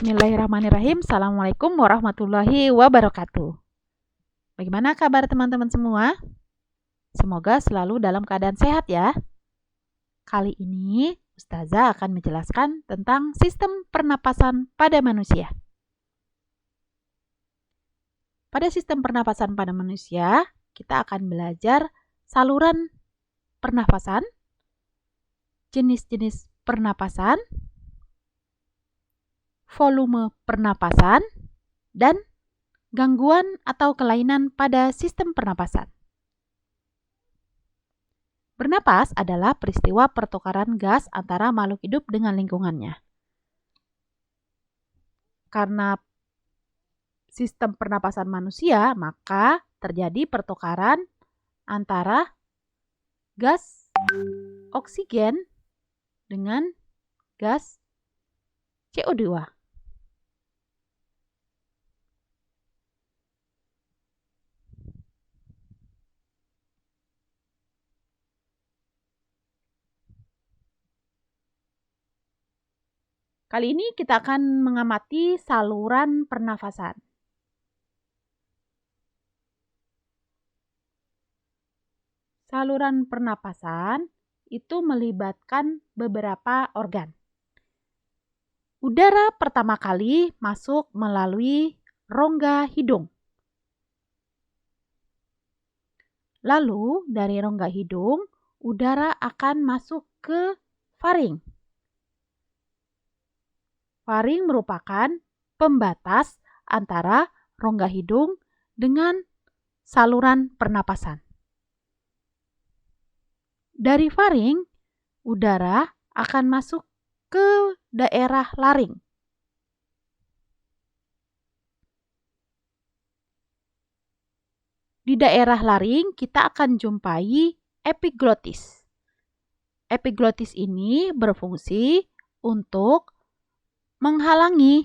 Bismillahirrahmanirrahim. Assalamualaikum warahmatullahi wabarakatuh. Bagaimana kabar teman-teman semua? Semoga selalu dalam keadaan sehat ya. Kali ini Ustazah akan menjelaskan tentang sistem pernapasan pada manusia. Pada sistem pernapasan pada manusia, kita akan belajar saluran pernapasan, jenis-jenis pernapasan, volume pernapasan, dan gangguan atau kelainan pada sistem pernapasan. Bernapas adalah peristiwa pertukaran gas antara makhluk hidup dengan lingkungannya. Karena sistem pernapasan manusia, maka terjadi pertukaran antara gas oksigen dengan gas CO2. Kali ini kita akan mengamati saluran pernafasan. Saluran pernapasan itu melibatkan beberapa organ. Udara pertama kali masuk melalui rongga hidung. Lalu dari rongga hidung, udara akan masuk ke faring. Faring merupakan pembatas antara rongga hidung dengan saluran pernapasan. Dari faring, udara akan masuk ke daerah laring. Di daerah laring, kita akan jumpai epiglotis. Epiglotis ini berfungsi untuk menghalangi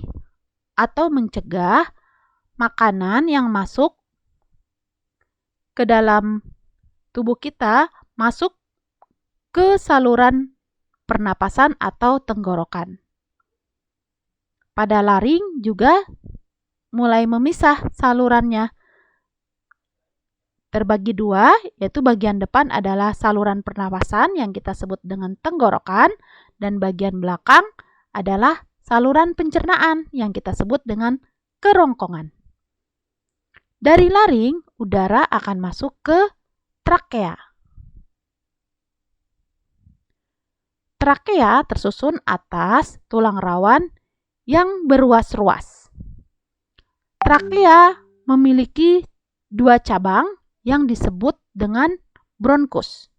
atau mencegah makanan yang masuk ke dalam tubuh kita masuk ke saluran pernapasan atau tenggorokan. Pada laring juga mulai memisah salurannya. Terbagi dua, yaitu bagian depan adalah saluran pernapasan yang kita sebut dengan tenggorokan, dan bagian belakang adalah saluran pencernaan yang kita sebut dengan kerongkongan. Dari laring, udara akan masuk ke trakea. Trakea tersusun atas tulang rawan yang berruas-ruas. Trakea memiliki dua cabang yang disebut dengan bronkus.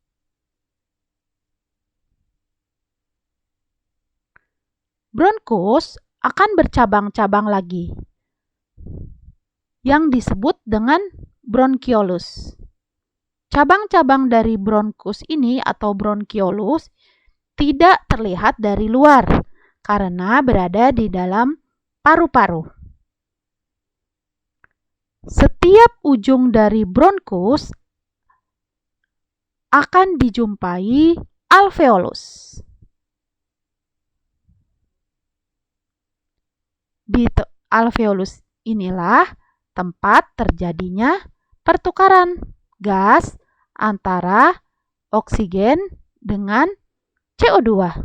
Bronkus akan bercabang-cabang lagi yang disebut dengan bronkiolus. Cabang-cabang dari bronkus ini atau bronkiolus tidak terlihat dari luar karena berada di dalam paru-paru. Setiap ujung dari bronkus akan dijumpai alveolus. Di alveolus inilah tempat terjadinya pertukaran gas antara oksigen dengan CO2.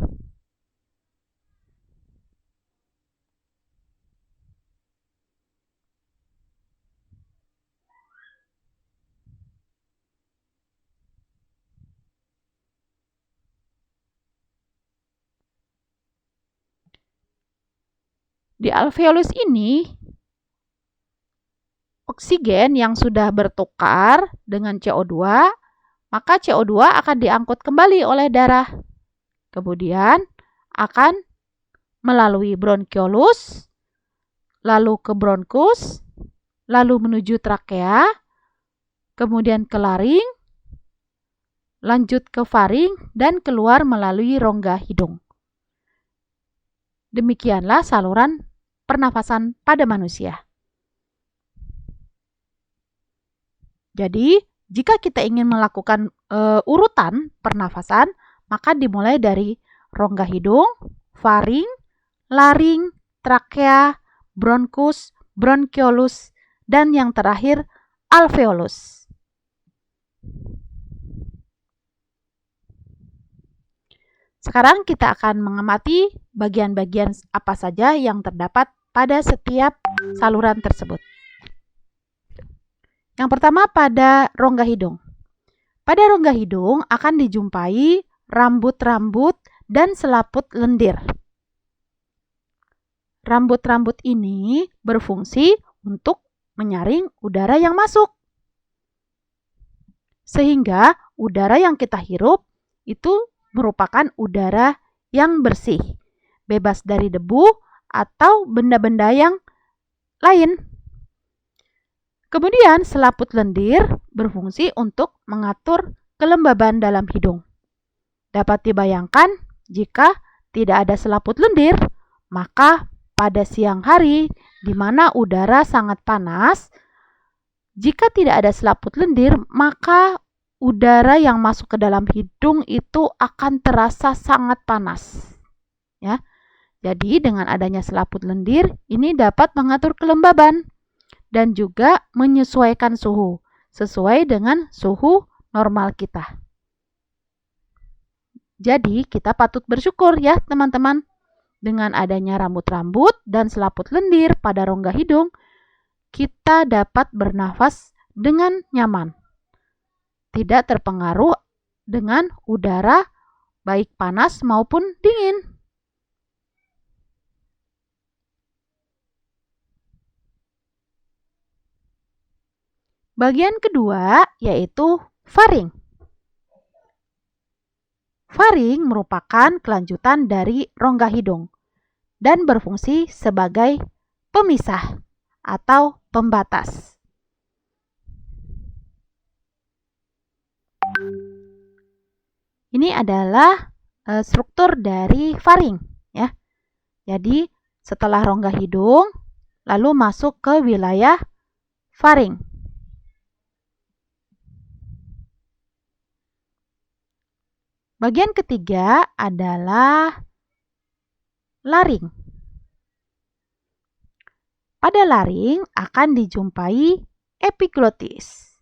Di alveolus ini, oksigen yang sudah bertukar dengan CO2, maka CO2 akan diangkut kembali oleh darah. Kemudian akan melalui bronkiolus, lalu ke bronkus, lalu menuju trakea, kemudian ke laring, lanjut ke faring, dan keluar melalui rongga hidung. Demikianlah saluran pernafasan pada manusia. Jadi, jika kita ingin melakukan urutan pernafasan, maka dimulai dari rongga hidung, faring, laring, trakea, bronkus, bronkiolus, dan yang terakhir alveolus. Sekarang kita akan mengamati bagian-bagian apa saja yang terdapat pada setiap saluran tersebut. Yang pertama pada rongga hidung. Pada rongga hidung akan dijumpai rambut-rambut dan selaput lendir. Rambut-rambut ini berfungsi untuk menyaring udara yang masuk. Sehingga udara yang kita hirup itu merupakan udara yang bersih, bebas dari debu atau benda-benda yang lain. Kemudian selaput lendir berfungsi untuk mengatur kelembaban dalam hidung. Dapat dibayangkan jika tidak ada selaput lendir, maka pada siang hari di mana udara sangat panas, jika tidak ada selaput lendir, maka udara yang masuk ke dalam hidung itu akan terasa sangat panas. Ya. Jadi dengan adanya selaput lendir, ini dapat mengatur kelembaban dan juga menyesuaikan suhu sesuai dengan suhu normal kita. Jadi kita patut bersyukur ya teman-teman. Dengan adanya rambut-rambut dan selaput lendir pada rongga hidung, kita dapat bernafas dengan nyaman. Tidak terpengaruh dengan udara baik panas maupun dingin. Bagian kedua yaitu faring. Faring merupakan kelanjutan dari rongga hidung dan berfungsi sebagai pemisah atau pembatas. Ini adalah struktur dari faring, ya. Jadi setelah rongga hidung, lalu masuk ke wilayah faring. Bagian ketiga adalah laring. Pada laring akan dijumpai epiglotis,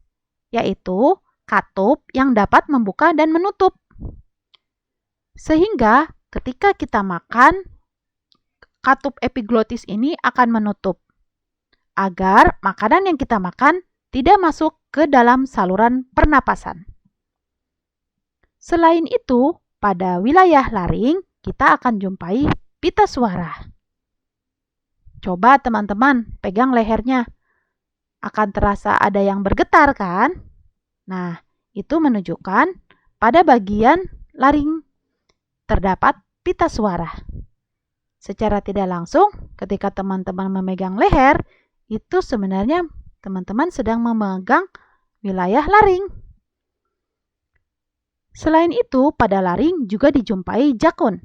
yaitu katup yang dapat membuka dan menutup. Sehingga ketika kita makan, katup epiglotis ini akan menutup agar makanan yang kita makan tidak masuk ke dalam saluran pernapasan. Selain itu, pada wilayah laring kita akan jumpai pita suara. Coba teman-teman pegang lehernya. Akan terasa ada yang bergetar kan? Nah, itu menunjukkan pada bagian laring terdapat pita suara. Secara tidak langsung, ketika teman-teman memegang leher, itu sebenarnya teman-teman sedang memegang wilayah laring. Selain itu, pada laring juga dijumpai jakun.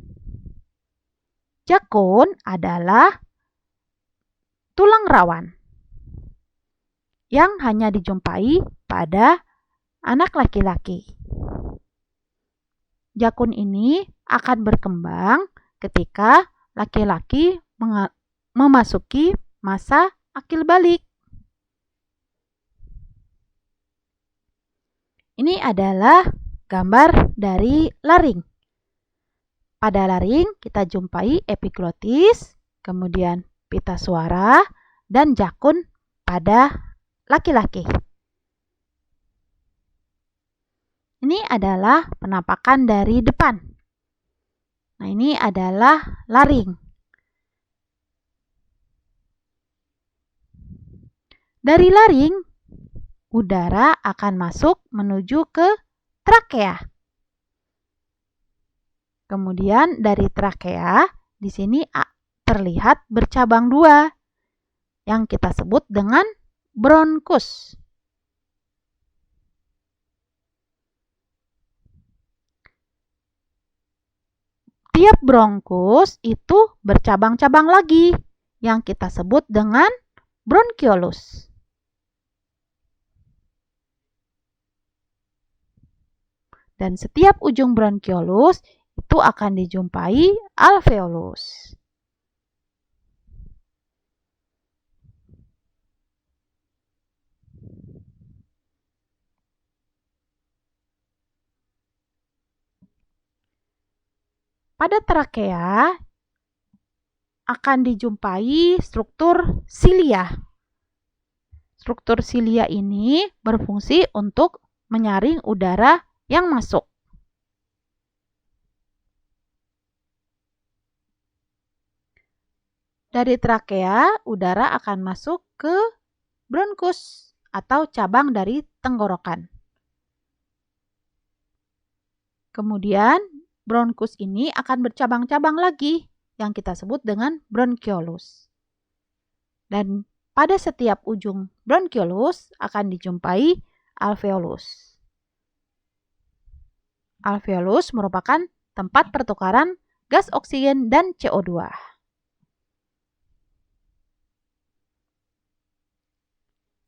Jakun adalah tulang rawan yang hanya dijumpai pada anak laki-laki. Jakun ini akan berkembang ketika laki-laki memasuki masa akil balik. Ini adalah gambar dari laring. Pada laring kita jumpai epiglotis, kemudian pita suara, dan jakun pada laki-laki. Ini adalah penampakan dari depan. Nah, ini adalah laring. Dari laring, udara akan masuk menuju ke trakea. Kemudian dari trakea, di sini terlihat bercabang dua, yang kita sebut dengan bronkus. Tiap bronkus itu bercabang-cabang lagi yang kita sebut dengan bronkiolus. Dan setiap ujung bronkiolus itu akan dijumpai alveolus. Pada trakea akan dijumpai struktur silia. Struktur silia ini berfungsi untuk menyaring udara yang masuk. Dari trakea, udara akan masuk ke bronkus atau cabang dari tenggorokan. Kemudian, bronkus ini akan bercabang-cabang lagi yang kita sebut dengan bronkiolus. Dan pada setiap ujung bronkiolus akan dijumpai alveolus. Alveolus merupakan tempat pertukaran gas oksigen dan CO2.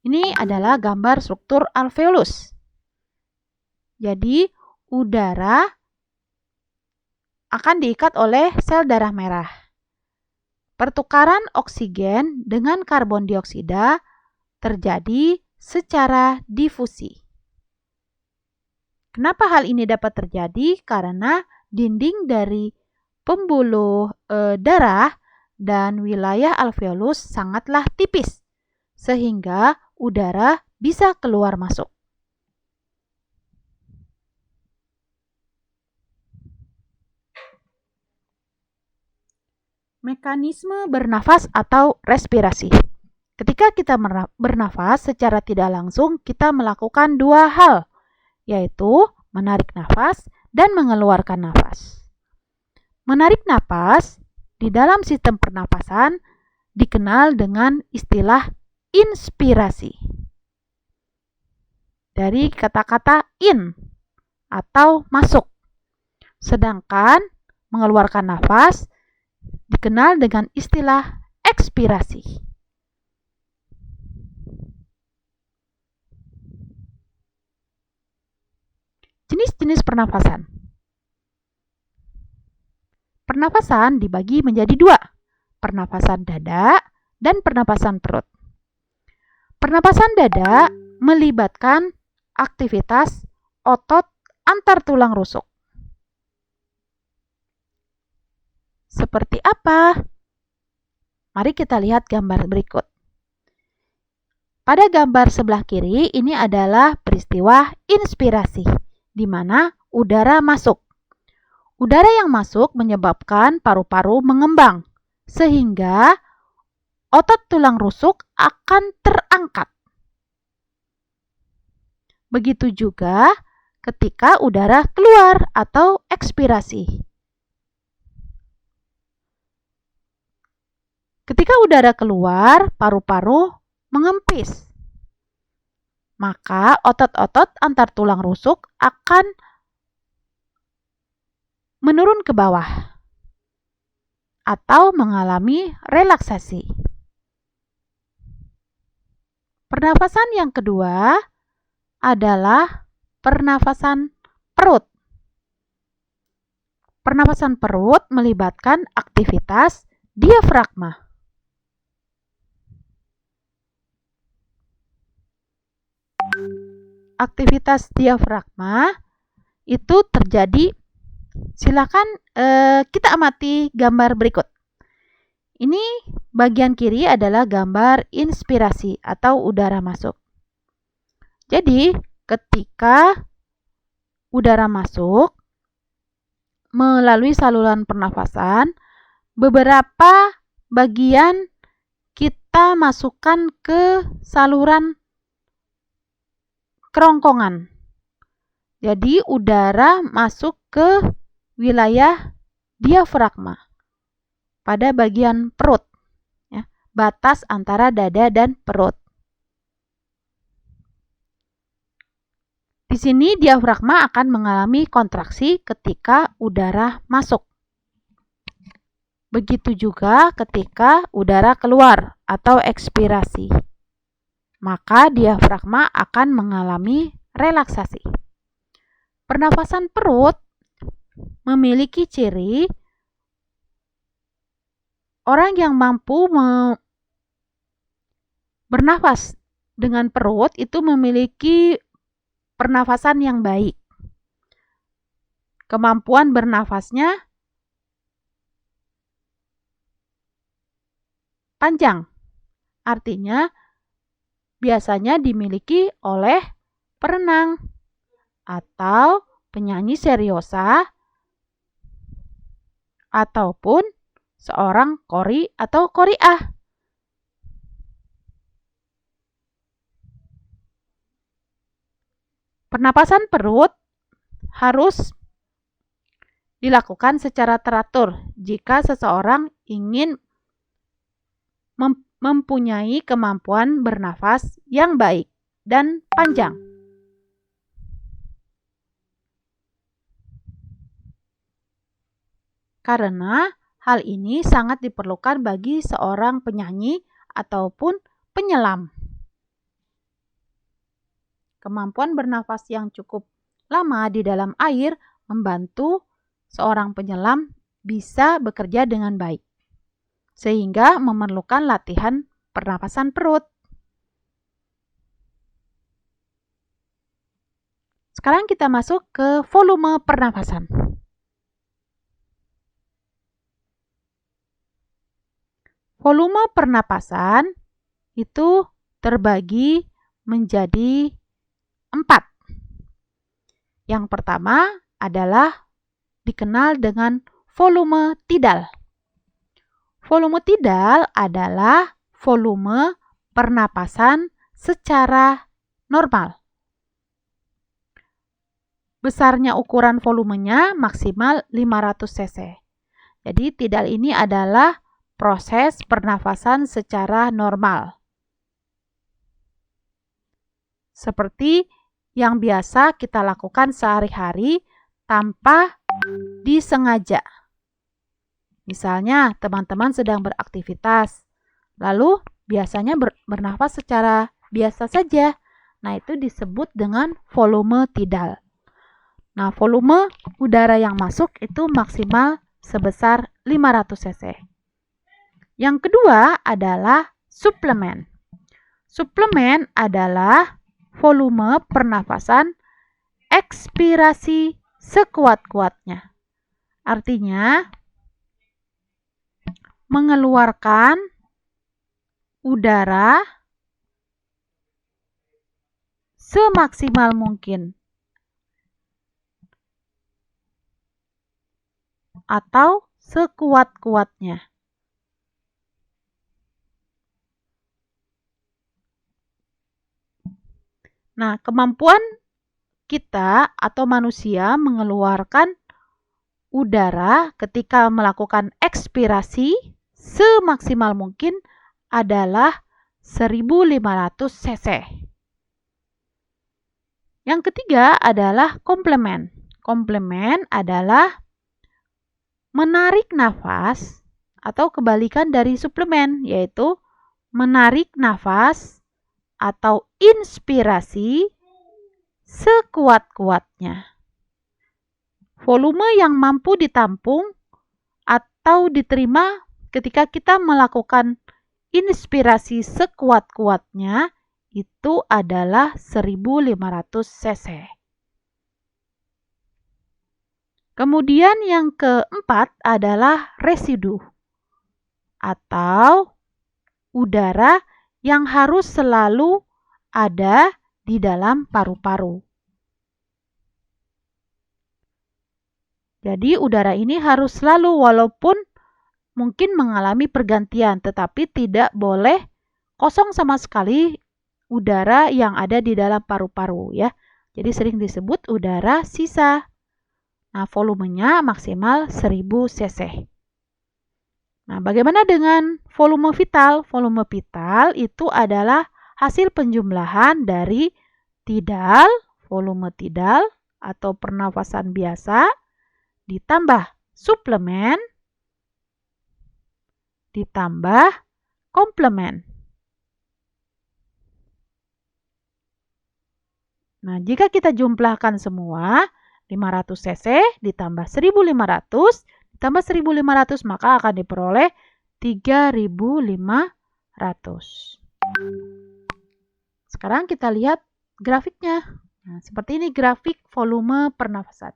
Ini adalah gambar struktur alveolus. Jadi, udara akan diikat oleh sel darah merah. Pertukaran oksigen dengan karbon dioksida terjadi secara difusi. Kenapa hal ini dapat terjadi? Karena dinding dari pembuluh darah dan wilayah alveolus sangatlah tipis, sehingga udara bisa keluar masuk. Mekanisme bernafas atau respirasi. Ketika kita bernafas secara tidak langsung, kita melakukan dua hal, yaitu menarik nafas dan mengeluarkan nafas. Menarik nafas di dalam sistem pernapasan dikenal dengan istilah inspirasi. Dari kata-kata in atau masuk. Sedangkan mengeluarkan nafas dikenal dengan istilah ekspirasi. Jenis-jenis pernafasan. Pernafasan dibagi menjadi dua, pernafasan dada dan pernapasan perut. Pernapasan dada melibatkan aktivitas otot antar tulang rusuk. Seperti apa? Mari kita lihat gambar berikut. Pada gambar sebelah kiri, ini adalah peristiwa inspirasi, di mana udara masuk. Udara yang masuk menyebabkan paru-paru mengembang, sehingga otot tulang rusuk akan terangkat. Begitu juga ketika udara keluar atau ekspirasi. Ketika udara keluar, paru-paru mengempis. Maka otot-otot antar tulang rusuk akan menurun ke bawah atau mengalami relaksasi. Pernafasan yang kedua adalah pernafasan perut. Pernafasan perut melibatkan aktivitas diafragma. Aktivitas diafragma itu terjadi, silakan kita amati gambar berikut. Ini bagian kiri adalah gambar inspirasi atau udara masuk. Jadi, ketika udara masuk melalui saluran pernafasan, beberapa bagian kita masukkan ke saluran kerongkongan. Jadi udara masuk ke wilayah diafragma pada bagian perut, ya, batas antara dada dan perut. Di sini diafragma akan mengalami kontraksi ketika udara masuk. Begitu juga ketika udara keluar atau ekspirasi. Maka diafragma akan mengalami relaksasi. Pernafasan perut memiliki ciri orang yang mampu bernafas dengan perut itu memiliki pernafasan yang baik. Kemampuan bernafasnya panjang. Artinya biasanya dimiliki oleh perenang atau penyanyi seriosa ataupun seorang qori atau qori'ah. Pernapasan perut harus dilakukan secara teratur jika seseorang ingin mempunyai kemampuan bernafas yang baik dan panjang. Karena hal ini sangat diperlukan bagi seorang penyanyi ataupun penyelam. Kemampuan bernafas yang cukup lama di dalam air membantu seorang penyelam bisa bekerja dengan baik, sehingga memerlukan latihan pernapasan perut. Sekarang kita masuk ke volume pernapasan. Volume pernapasan itu terbagi menjadi 4. Yang pertama adalah dikenal dengan volume tidal. Volume tidal adalah volume pernapasan secara normal. Besarnya ukuran volumenya maksimal 500 cc. Jadi tidal ini adalah proses pernafasan secara normal. Seperti yang biasa kita lakukan sehari-hari tanpa disengaja. Misalnya teman-teman sedang beraktivitas, lalu biasanya bernafas secara biasa saja. Nah, itu disebut dengan volume tidal. Nah, volume udara yang masuk itu maksimal sebesar 500 cc. Yang kedua adalah suplemen. Suplemen adalah volume pernafasan ekspirasi sekuat-kuatnya. Artinya, mengeluarkan udara semaksimal mungkin atau sekuat-kuatnya. Nah, kemampuan kita atau manusia mengeluarkan udara ketika melakukan ekspirasi semaksimal mungkin adalah 1500 cc. Yang ketiga adalah komplemen. Komplemen adalah menarik nafas atau kebalikan dari suplemen, yaitu menarik nafas atau inspirasi sekuat-kuatnya. Volume yang mampu ditampung atau diterima ketika kita melakukan inspirasi sekuat-kuatnya itu adalah 1500 cc. Kemudian yang keempat adalah residu atau udara yang harus selalu ada di dalam paru-paru. Jadi udara ini harus selalu walaupun mungkin mengalami pergantian, tetapi tidak boleh kosong sama sekali udara yang ada di dalam paru-paru ya. Jadi sering disebut udara sisa. Nah, volumenya maksimal 1000 cc. Nah, bagaimana dengan volume vital? Volume vital itu adalah hasil penjumlahan dari tidal, volume tidal atau pernafasan biasa, ditambah suplemen, ditambah komplemen. Nah, jika kita jumlahkan semua, 500 cc ditambah 1500 ditambah 1500 maka akan diperoleh 3500. Sekarang kita lihat grafiknya. Nah, seperti ini grafik volume pernafasan.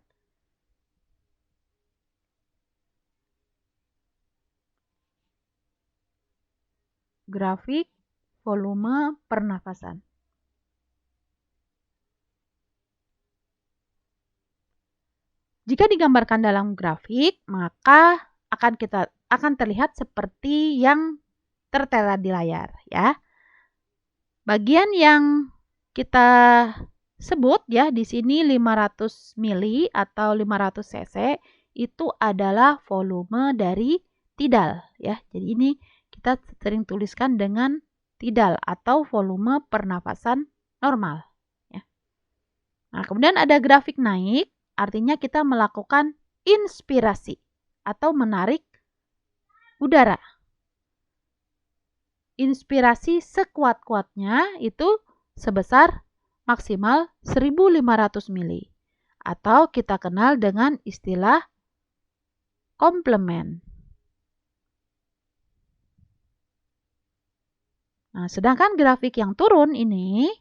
grafik volume pernafasan. Jika digambarkan dalam grafik, maka akan terlihat seperti yang tertera di layar, ya. Bagian yang kita sebut ya di sini 500 mili atau 500 cc itu adalah volume dari tidal, ya. Jadi ini kita sering tuliskan dengan tidal atau volume pernafasan normal, ya. Nah, kemudian ada grafik naik, artinya kita melakukan inspirasi atau menarik udara. Inspirasi sekuat-kuatnya itu sebesar maksimal 1500 mili atau kita kenal dengan istilah komplement. Nah, sedangkan grafik yang turun ini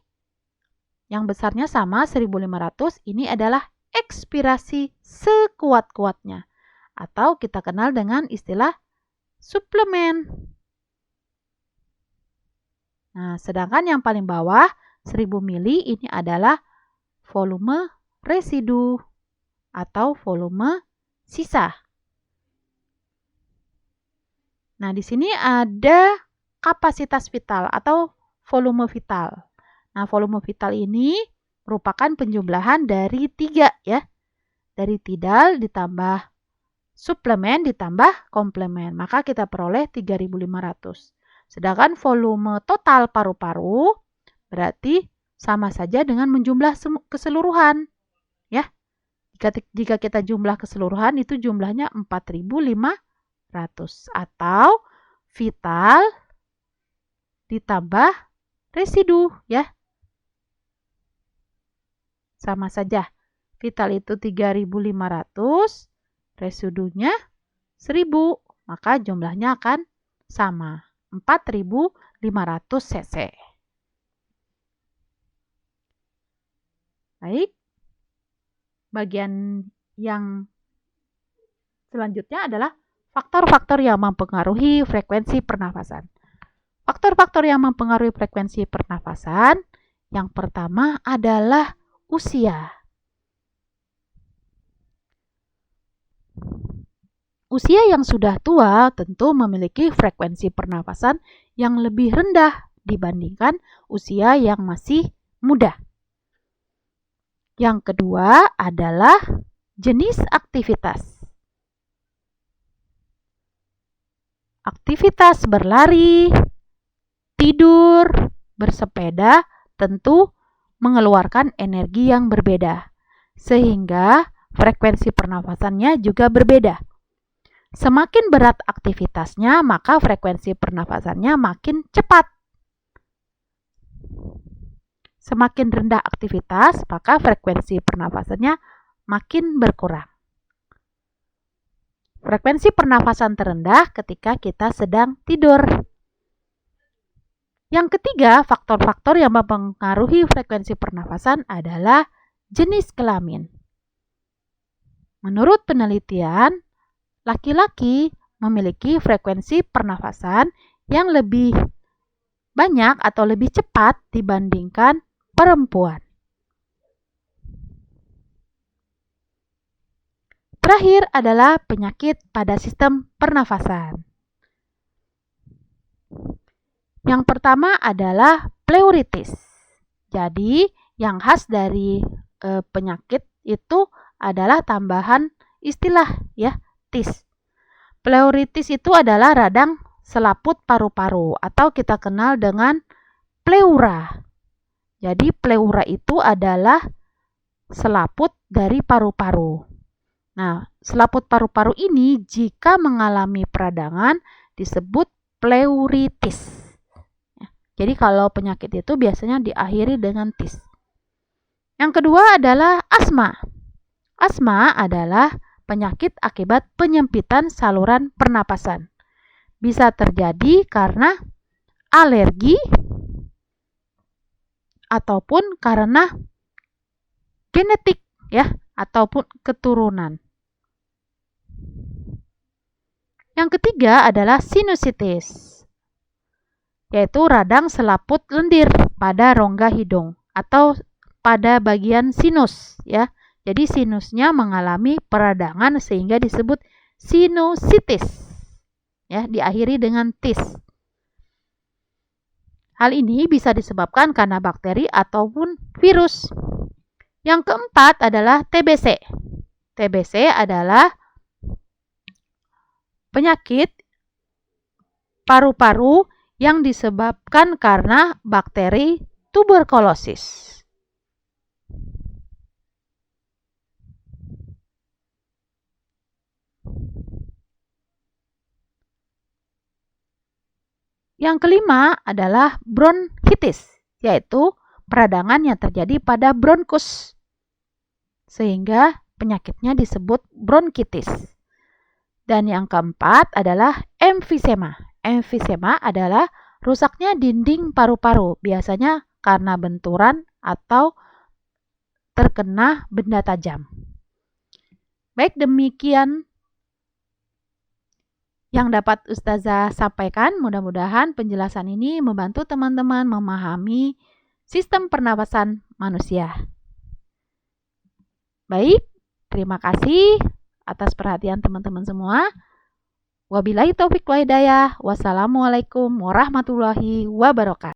yang besarnya sama 1500 ini adalah ekspirasi sekuat-kuatnya atau kita kenal dengan istilah suplemen. Nah, sedangkan yang paling bawah 1000 mili ini adalah volume residu atau volume sisa. Nah, di sini ada kapasitas vital atau volume vital. Nah, volume vital ini merupakan penjumlahan dari 3 ya. Dari tidal ditambah suplemen ditambah komplement. Maka kita peroleh 3500. Sedangkan volume total paru-paru berarti sama saja dengan menjumlah keseluruhan. Ya. Jika kita jumlah keseluruhan itu jumlahnya 4500 atau vital ditambah residu ya. Sama saja. Vital itu 3500, residunya 1000, maka jumlahnya akan sama. 4500 cc. Baik. Bagian yang selanjutnya adalah faktor-faktor yang mempengaruhi frekuensi pernafasan. Faktor-faktor yang mempengaruhi frekuensi pernafasan, yang pertama adalah usia. Usia yang sudah tua tentu memiliki frekuensi pernafasan yang lebih rendah dibandingkan usia yang masih muda. Yang kedua adalah jenis aktivitas. Aktivitas berlari, tidur, bersepeda tentu mengeluarkan energi yang berbeda, sehingga frekuensi pernafasannya juga berbeda. Semakin berat aktivitasnya, maka frekuensi pernafasannya makin cepat. Semakin rendah aktivitas, maka frekuensi pernafasannya makin berkurang. Frekuensi pernafasan terendah ketika kita sedang tidur. Yang ketiga, faktor-faktor yang mempengaruhi frekuensi pernafasan adalah jenis kelamin. Menurut penelitian, laki-laki memiliki frekuensi pernafasan yang lebih banyak atau lebih cepat dibandingkan perempuan. Terakhir adalah penyakit pada sistem pernafasan. Yang pertama adalah pleuritis. Jadi, yang khas dari penyakit itu adalah tambahan istilah ya. Pleuritis itu adalah radang selaput paru-paru atau kita kenal dengan pleura. Jadi pleura itu adalah selaput dari paru-paru. Nah, selaput paru-paru ini jika mengalami peradangan disebut pleuritis. Jadi kalau penyakit itu biasanya diakhiri dengan tis. Yang kedua adalah asma. Asma adalah penyakit akibat penyempitan saluran pernapasan. Bisa terjadi karena alergi ataupun karena genetik ya, ataupun keturunan. Yang ketiga adalah sinusitis. yaitu radang selaput lendir pada rongga hidung atau pada bagian sinus ya. Jadi sinusnya mengalami peradangan sehingga disebut sinusitis. Ya, diakhiri dengan tis. Hal ini bisa disebabkan karena bakteri ataupun virus. Yang keempat adalah TBC. TBC adalah penyakit paru-paru yang disebabkan karena bakteri tuberkulosis. Yang kelima adalah bronkitis, yaitu peradangan yang terjadi pada bronkus, sehingga penyakitnya disebut bronkitis. Dan yang keempat adalah emfisema. Emfisema adalah rusaknya dinding paru-paru, biasanya karena benturan atau terkena benda tajam. Baik, demikian yang dapat Ustazah sampaikan. Mudah-mudahan penjelasan ini membantu teman-teman memahami sistem pernapasan manusia. Baik, terima kasih atas perhatian teman-teman semua. Wabillahi taufiq wa hidayah. Wassalamualaikum warahmatullahi wabarakatuh.